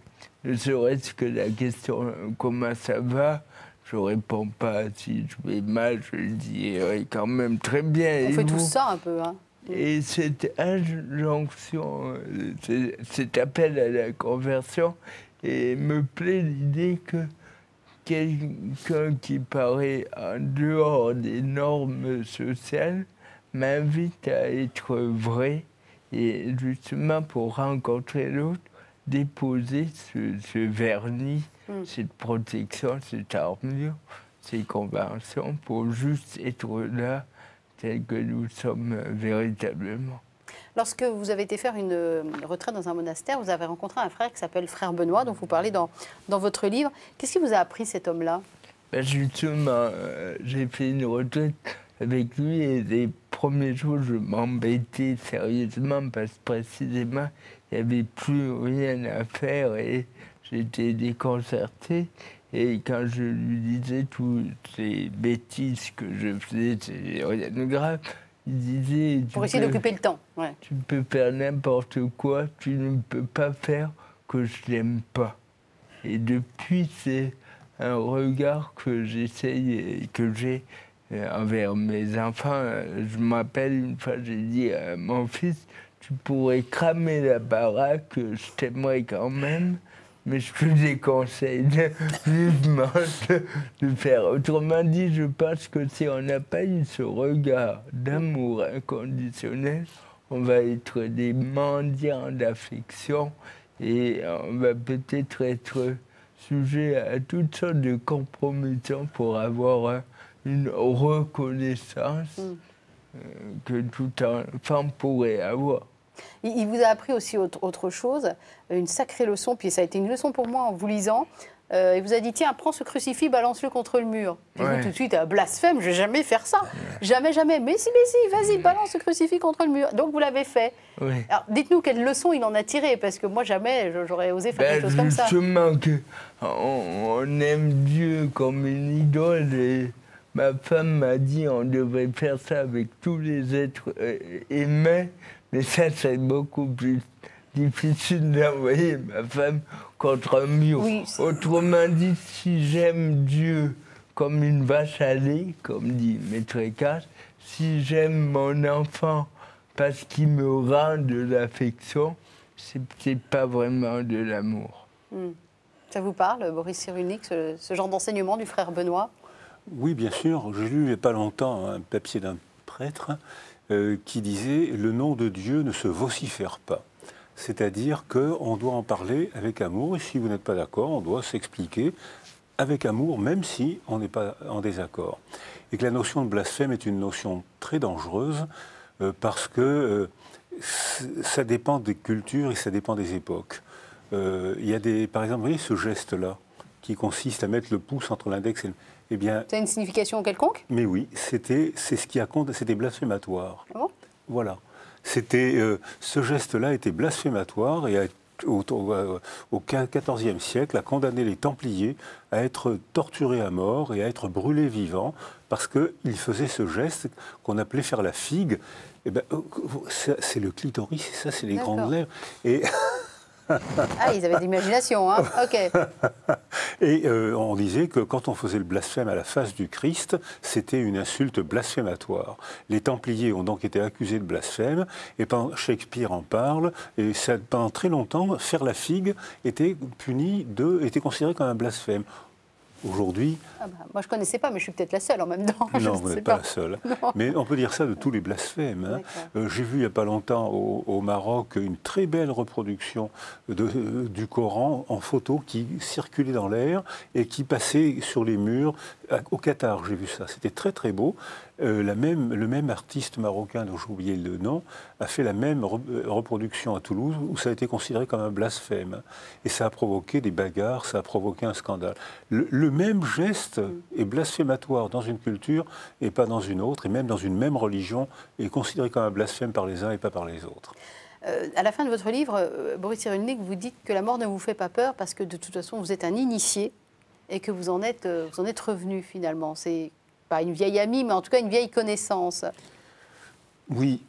ne serait-ce que la question comment ça va, je réponds pas. Si je vais mal, je le dis quand même très bien. On fait tout ça un peu, hein. Et cette injonction, cet appel à la conversion, et me plaît l'idée que quelqu'un qui paraît en dehors des normes sociales m'invite à être vrai et justement pour rencontrer l'autre, déposer ce vernis, cette protection, cette armure, ces conventions pour juste être là tel que nous sommes véritablement. Lorsque vous avez été faire une retraite dans un monastère, vous avez rencontré un frère qui s'appelle Frère Benoît, dont vous parlez dans votre livre. Qu'est-ce qui vous a appris, cet homme-là? Justement, j'ai fait une retraite avec lui et les premiers jours, je m'embêtais sérieusement parce que précisément, il n'y avait plus rien à faire et j'étais déconcerté. Et quand je lui disais toutes ces bêtises que je faisais, c'est rien de grave, il disait... Pour essayer d'occuper le temps. Ouais. Tu peux faire n'importe quoi, tu ne peux pas faire que je l'aime pas. Et depuis, c'est un regard que j'essaye et que j'ai envers mes enfants. Je m'appelle une fois, j'ai dit à mon fils, tu pourrais cramer la baraque, je t'aimerais quand même. Mais je te déconseille vivement de faire. Autrement dit, je pense que si on n'a pas eu ce regard d'amour inconditionnel, on va être des mendiants d'affection et on va peut-être être sujet à toutes sortes de compromissions pour avoir une reconnaissance que tout enfant pourrait avoir. Il vous a appris aussi autre chose, une sacrée leçon, puis ça a été une leçon pour moi en vous lisant. Il vous a dit, tiens, prends ce crucifix, balance-le contre le mur. Et vous, tout de suite, blasphème, je ne vais jamais faire ça. Jamais, jamais. Mais si, vas-y, balance ce crucifix contre le mur. Donc, vous l'avez fait. Oui. Alors, dites-nous quelle leçon il en a tiré, parce que moi, jamais, j'aurais osé faire quelque chose comme ça. Justement, on aime Dieu comme une idole. Et ma femme m'a dit, on devrait faire ça avec tous les êtres humains. Mais ça, c'est beaucoup plus difficile d'envoyer ma femme contre un mur. Oui. Autrement dit, si j'aime Dieu comme une vache à lait, comme dit Maître Eckhart, si j'aime mon enfant parce qu'il me rend de l'affection, c'est pas vraiment de l'amour. Ça vous parle, Boris Cyrulnik, ce genre d'enseignement du frère Benoît? Oui, bien sûr. J'ai lu il n'y a pas longtemps un papier d'un prêtre qui disait « Le nom de Dieu ne se vocifère pas ». C'est-à-dire qu'on doit en parler avec amour, et si vous n'êtes pas d'accord, on doit s'expliquer avec amour, même si on n'est pas en désaccord. Et que la notion de blasphème est une notion très dangereuse parce que ça dépend des cultures et ça dépend des époques. Il y a par exemple, vous voyez ce geste-là, qui consiste à mettre le pouce entre l'index et le... Eh bien, ça a une signification quelconque? Mais oui, c'est ce qui a compté, c'était blasphématoire. Ah bon? Voilà. Ce geste-là était blasphématoire et au XIVe siècle a condamné les Templiers à être torturés à mort et à être brûlés vivants parce qu'ils faisaient ce geste qu'on appelait faire la figue. Eh ben, c'est le clitoris, et ça, c'est les grandes lèvres. Et ah, ils avaient de l'imagination, hein. Ok. Et on disait que quand on faisait le blasphème à la face du Christ, c'était une insulte blasphématoire. Les Templiers ont donc été accusés de blasphème, et Shakespeare en parle, et pendant très longtemps, faire la figue était considéré comme un blasphème. Aujourd'hui... Ah bah, moi, je ne connaissais pas, mais je suis peut-être la seule en même temps. Non, vous n'êtes pas la seule. Mais on peut dire ça de tous les blasphèmes. Hein. J'ai vu il n'y a pas longtemps au Maroc une très belle reproduction du Coran en photo qui circulait dans l'air et qui passait sur les murs. Au Qatar, j'ai vu ça. C'était très très beau. Le même artiste marocain, dont j'ai oublié le nom, a fait la même reproduction à Toulouse où ça a été considéré comme un blasphème. Et ça a provoqué des bagarres, ça a provoqué un scandale. Le même geste est blasphématoire dans une culture et pas dans une autre, et même dans une même religion, est considéré comme un blasphème par les uns et pas par les autres. À la fin de votre livre, Boris Cyrulnik, vous dites que la mort ne vous fait pas peur parce que de toute façon, vous êtes un initié et que vous en êtes revenu finalement. C'est pas une vieille amie, mais en tout cas une vieille connaissance. Oui,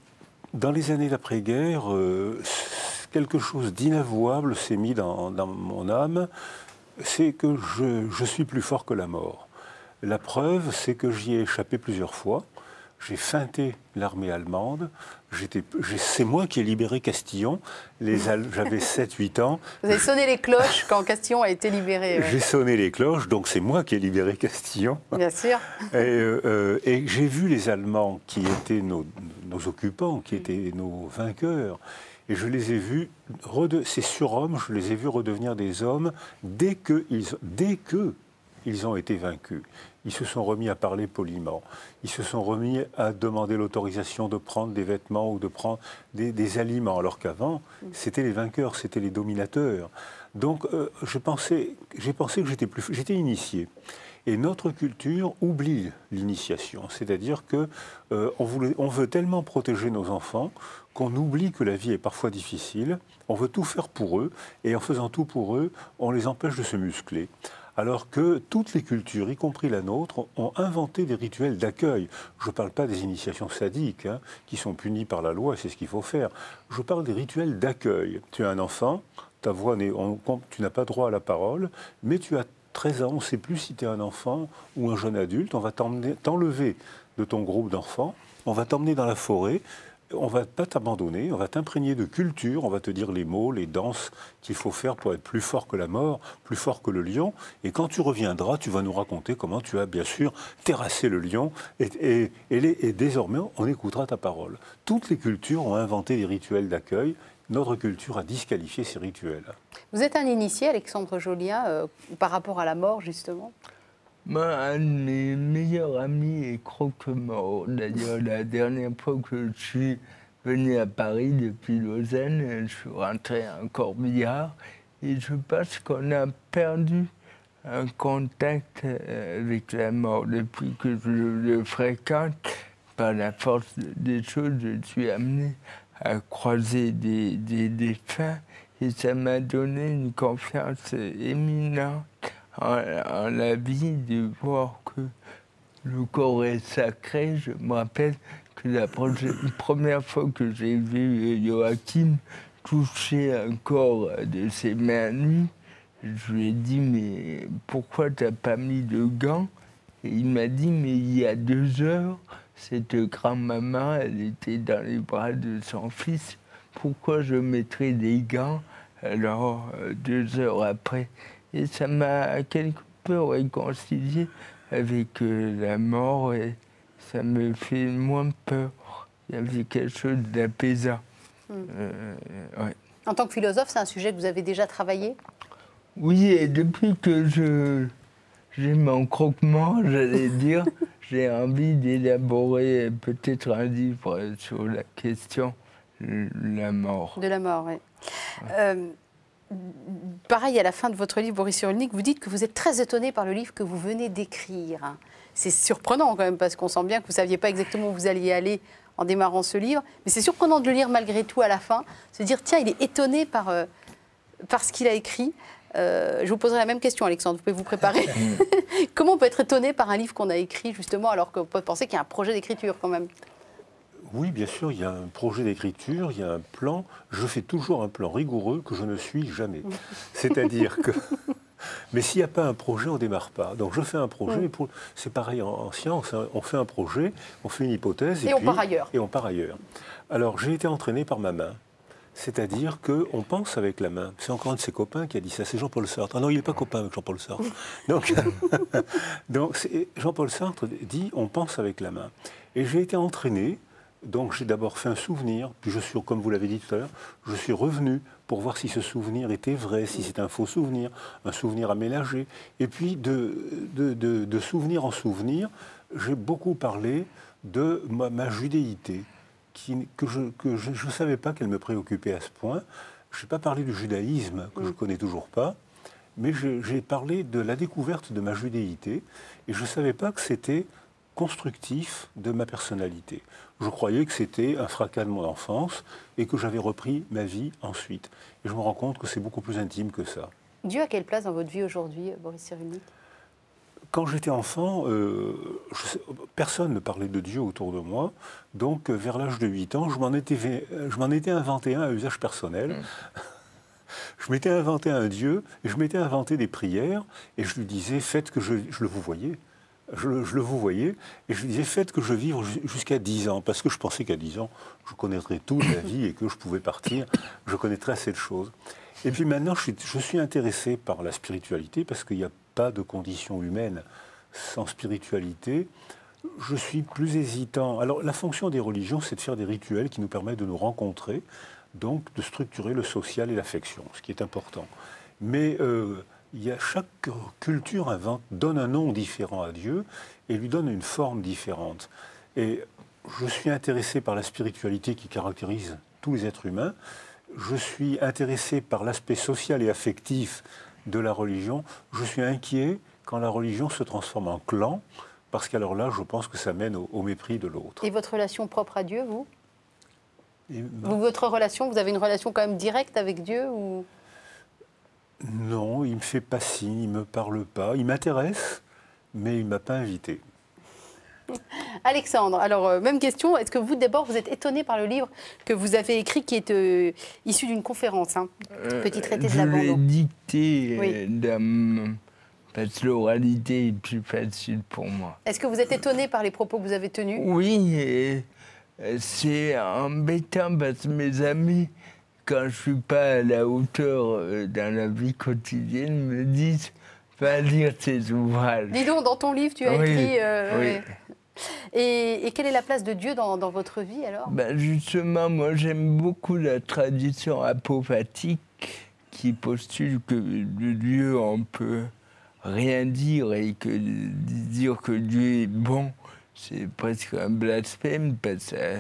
dans les années d'après-guerre, quelque chose d'inavouable s'est mis dans mon âme, c'est que je suis plus fort que la mort. La preuve, c'est que j'y ai échappé plusieurs fois. J'ai feinté l'armée allemande. C'est moi qui ai libéré Castillon. J'avais 7-8 ans. Vous avez sonné les cloches quand Castillon a été libéré. Ouais. J'ai sonné les cloches, donc c'est moi qui ai libéré Castillon. Bien sûr. Et j'ai vu les Allemands qui étaient nos occupants, qui étaient nos vainqueurs. Et je les ai vus, ces surhommes, je les ai vus redevenir des hommes dès qu'ils ont été vaincus. Ils se sont remis à parler poliment. Ils se sont remis à demander l'autorisation de prendre des vêtements ou de prendre des aliments, alors qu'avant, c'était les vainqueurs, c'était les dominateurs. Donc, j'ai pensé que j'étais initié. Et notre culture oublie l'initiation, c'est-à-dire que on veut tellement protéger nos enfants qu'on oublie que la vie est parfois difficile. On veut tout faire pour eux, et en faisant tout pour eux, on les empêche de se muscler. Alors que toutes les cultures, y compris la nôtre, ont inventé des rituels d'accueil. Je ne parle pas des initiations sadiques, hein, qui sont punies par la loi, et c'est ce qu'il faut faire. Je parle des rituels d'accueil. Tu as un enfant, ta voix tu n'as pas droit à la parole, mais tu as 13 ans, on ne sait plus si tu es un enfant ou un jeune adulte, on va t'enlever de ton groupe d'enfants, on va t'emmener dans la forêt, on ne va pas t'abandonner, on va t'imprégner de culture, on va te dire les mots, les danses qu'il faut faire pour être plus fort que la mort, plus fort que le lion. Et quand tu reviendras, tu vas nous raconter comment tu as bien sûr terrassé le lion. Et désormais, on écoutera ta parole. Toutes les cultures ont inventé des rituels d'accueil. Notre culture a disqualifié ces rituels. Vous êtes un initié, Alexandre Jolien, par rapport à la mort, justement? Moi, un de mes meilleurs amis est croque-mort. D'ailleurs, la dernière fois que je suis venu à Paris depuis Lausanne, je suis rentré à Corbillard et je pense qu'on a perdu un contact avec la mort. Depuis que je le fréquente, par la force des choses, je suis amené à croiser des défunts et ça m'a donné une confiance éminente en la vie, de voir que le corps est sacré. Je me rappelle que la première fois que j'ai vu Joachim toucher un corps de ses mains nues, je lui ai dit « mais pourquoi t'as pas mis de gants ?» Et il m'a dit « mais il y a 2 heures, cette grand-maman, elle était dans les bras de son fils, pourquoi je mettrais des gants alors 2 heures après ?» Et ça m'a quelque peu réconcilié avec la mort et ça me fait moins peur. Il y avait quelque chose d'apaisant. Ouais. En tant que philosophe, c'est un sujet que vous avez déjà travaillé? Oui, et depuis que je j'ai mon croquement, j'allais dire. J'ai envie d'élaborer peut-être un livre sur la question de la mort. De la mort, oui. Pareil, à la fin de votre livre, Boris Cyrulnik, vous dites que vous êtes très étonné par le livre que vous venez d'écrire. C'est surprenant quand même, parce qu'on sent bien que vous ne saviez pas exactement où vous alliez aller en démarrant ce livre. Mais c'est surprenant de le lire malgré tout à la fin, se dire, tiens, il est étonné par ce qu'il a écrit. Je vous poserai la même question, Alexandre, vous pouvez vous préparer. Comment on peut être étonné par un livre qu'on a écrit, justement, alors qu'on peut penser qu'il y a un projet d'écriture quand même? Oui, bien sûr, il y a un projet d'écriture, il y a un plan. Je fais toujours un plan rigoureux que je ne suis jamais. C'est-à-dire que... Mais s'il n'y a pas un projet, on ne démarre pas. Donc je fais un projet, c'est pareil en science, hein. On fait un projet, on fait une hypothèse... Et on part ailleurs. Et on part ailleurs. Alors j'ai été entraîné par ma main. C'est-à-dire qu'on pense avec la main. C'est encore un de ses copains qui a dit ça, c'est Jean-Paul Sartre. Ah non, il n'est pas copain avec Jean-Paul Sartre. Donc Jean-Paul Sartre dit on pense avec la main. Et j'ai été entraîné, donc j'ai d'abord fait un souvenir, puis je suis, comme vous l'avez dit tout à l'heure, je suis revenu pour voir si ce souvenir était vrai, si c'était un faux souvenir, un souvenir aménagé. Et puis de souvenir en souvenir, j'ai beaucoup parlé de ma judéité. Que je ne savais pas qu'elle me préoccupait à ce point. Je n'ai pas parlé du judaïsme, que je ne connais toujours pas, mais j'ai parlé de la découverte de ma judéité, et je ne savais pas que c'était constructif de ma personnalité. Je croyais que c'était un fracas de mon enfance, et que j'avais repris ma vie ensuite. Et je me rends compte que c'est beaucoup plus intime que ça. Dieu a quelle place dans votre vie aujourd'hui, Boris Cyrulnik? Quand j'étais enfant, personne ne parlait de Dieu autour de moi. Donc, vers l'âge de 8 ans, je m'en étais inventé un à usage personnel. Je m'étais inventé un Dieu, et je m'étais inventé des prières, et je lui disais, faites que je le vous voyais. Je le vous voyais, et je lui disais, faites que je vive jusqu'à 10 ans, parce que je pensais qu'à 10 ans, je connaîtrais toute la vie, et que je pouvais partir, je connaîtrais assez de choses. Et puis maintenant, je suis intéressé par la spiritualité, parce qu'il n'y a pas de condition humaine sans spiritualité. Je suis plus hésitant. Alors, la fonction des religions, c'est de faire des rituels qui nous permettent de nous rencontrer, donc de structurer le social et l'affection, ce qui est important. Mais chaque culture donne un nom différent à Dieu et lui donne une forme différente. Et je suis intéressé par la spiritualité qui caractérise tous les êtres humains. Je suis intéressé par l'aspect social et affectif de la religion. Je suis inquiet quand la religion se transforme en clan, parce qu'alors là, je pense que ça mène au mépris de l'autre. Et votre relation propre à Dieu, vous? Votre relation, vous avez une relation quand même directe avec Dieu ou... Non, il ne me fait pas signe, il ne me parle pas. Il m'intéresse, mais il ne m'a pas invité. Alexandre, alors même question, est-ce que vous d'abord vous êtes étonné par le livre que vous avez écrit qui est issu d'une conférence, hein, Petit traité de l'abandon? Je l'ai dicté parce que l'oralité est plus facile pour moi. Est-ce que vous êtes étonné par les propos que vous avez tenus? Oui, et c'est embêtant parce que mes amis, quand je ne suis pas à la hauteur dans la vie quotidienne, me disent « va lire tes ouvrages ». Dis donc, dans ton livre, tu as écrit... oui. Et quelle est la place de Dieu dans votre vie, alors? Ben justement, moi, j'aime beaucoup la tradition apophatique qui postule que de Dieu, on ne peut rien dire et que dire que Dieu est bon, c'est presque un blasphème parce que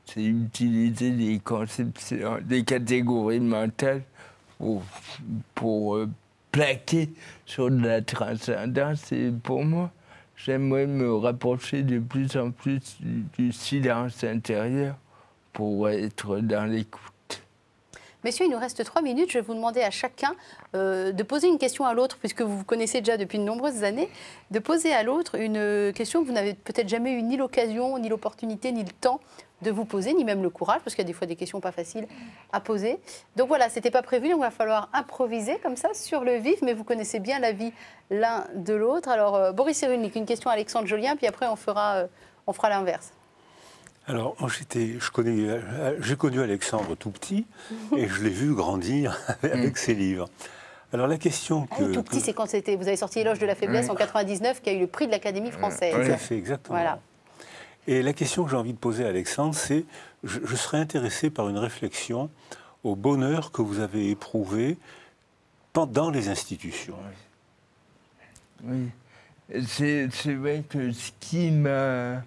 c'est utiliser des conceptions, des catégories mentales pour plaquer sur de la transcendance. Et pour moi, j'aimerais me rapprocher de plus en plus du silence intérieur pour être dans l'écoute. Messieurs, il nous reste 3 minutes. Je vais vous demander à chacun de poser une question à l'autre, puisque vous vous connaissez déjà depuis de nombreuses années, de poser à l'autre une question que vous n'avez peut-être jamais eu ni l'occasion, ni l'opportunité, ni le temps de vous poser, ni même le courage, parce qu'il y a des fois des questions pas faciles à poser. Donc voilà, c'était pas prévu, donc il va falloir improviser comme ça, sur le vif, mais vous connaissez bien la vie l'un de l'autre. Alors, Boris Cyrulnik, une question à Alexandre Jolien, puis après on fera l'inverse. Alors, moi, j'ai connu Alexandre tout petit, et je l'ai vu grandir avec ses livres. Alors, la question que... tout petit, c'est quand c'était... Vous avez sorti Éloge de la faiblesse en 99, qui a eu le prix de l'Académie française. Tout à fait, exactement. Voilà. Et la question que j'ai envie de poser à Alexandre, c'est, je serais intéressé par une réflexion au bonheur que vous avez éprouvé dans les institutions. Oui. c'est vrai que ce qui m'a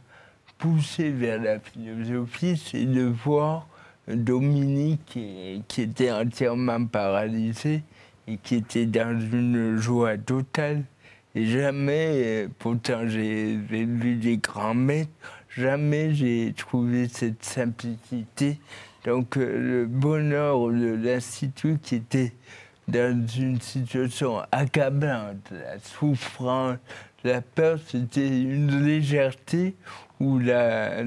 poussé vers la philosophie, c'est de voir Dominique qui était entièrement paralysé et qui était dans une joie totale. Et jamais, pourtant j'ai vu des grands maîtres, jamais j'ai trouvé cette simplicité. Donc le bonheur de l'Institut qui était dans une situation accablante, la souffrance, la peur, c'était une légèreté où la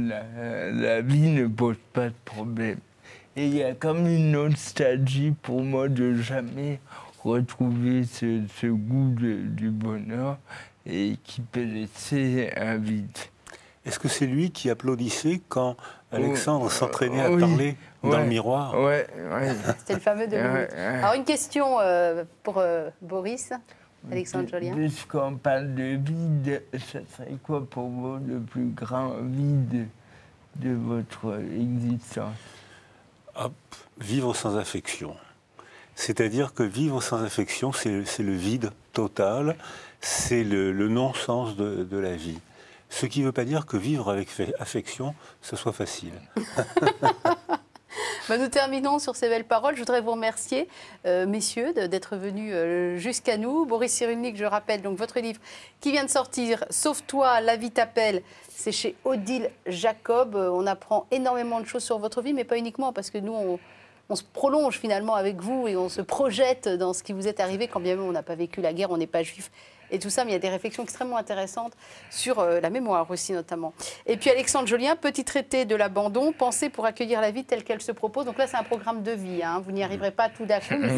vie ne pose pas de problème. Et il y a comme une nostalgie pour moi de jamais retrouver ce goût du bonheur et qui peut laisser un vide. Est-ce que c'est lui qui applaudissait quand Alexandre s'entraînait à oui, parler dans le miroir? Oui. C'était le fameux 2 minutes. Alors une question pour Boris, Alexandre Jolien. Puisqu'on parle de vide, ça serait quoi pour vous le plus grand vide de votre existence? Vivre sans affection. C'est-à-dire que vivre sans affection, c'est le vide total, c'est le non-sens de la vie. Ce qui ne veut pas dire que vivre avec affection, ce soit facile. Nous terminons sur ces belles paroles. Je voudrais vous remercier, messieurs, d'être venus jusqu'à nous. Boris Cyrulnik, je rappelle, donc votre livre qui vient de sortir, Sauve-toi, la vie t'appelle, c'est chez Odile Jacob. On apprend énormément de choses sur votre vie, mais pas uniquement, parce que nous, on se prolonge finalement avec vous et on se projette dans ce qui vous est arrivé, quand bien même on n'a pas vécu la guerre, on n'est pas juif. Et tout ça, mais il y a des réflexions extrêmement intéressantes sur la mémoire aussi notamment. Et puis Alexandre Jolien, petit traité de l'abandon, pensée pour accueillir la vie telle qu'elle se propose. Donc là, c'est un programme de vie, hein. Vous n'y arriverez pas tout d'un coup, mais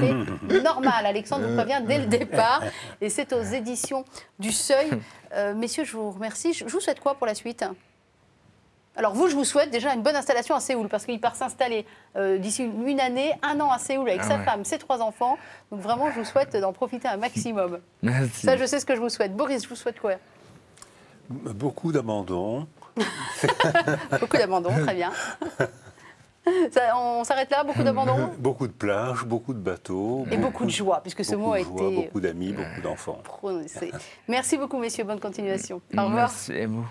c'est normal. Alexandre vous prévient dès le départ. Et c'est aux éditions du Seuil. Messieurs, je vous remercie. Je vous souhaite quoi pour la suite ? Alors vous, je vous souhaite déjà une bonne installation à Séoul, parce qu'il part s'installer d'ici une année, 1 an à Séoul avec sa femme, ses 3 enfants. Donc vraiment, je vous souhaite d'en profiter un maximum. Merci. Ça, je sais ce que je vous souhaite. Boris, je vous souhaite quoi? Beaucoup d'abandon. Beaucoup d'abandon, très bien. Ça, on s'arrête là, beaucoup d'abandon? Beaucoup de plages, beaucoup de bateaux. Et beaucoup de joie, puisque ce mot a été beaucoup d'amis, beaucoup d'enfants. prononcé. Merci beaucoup, messieurs. Bonne continuation. Au revoir. Merci à vous.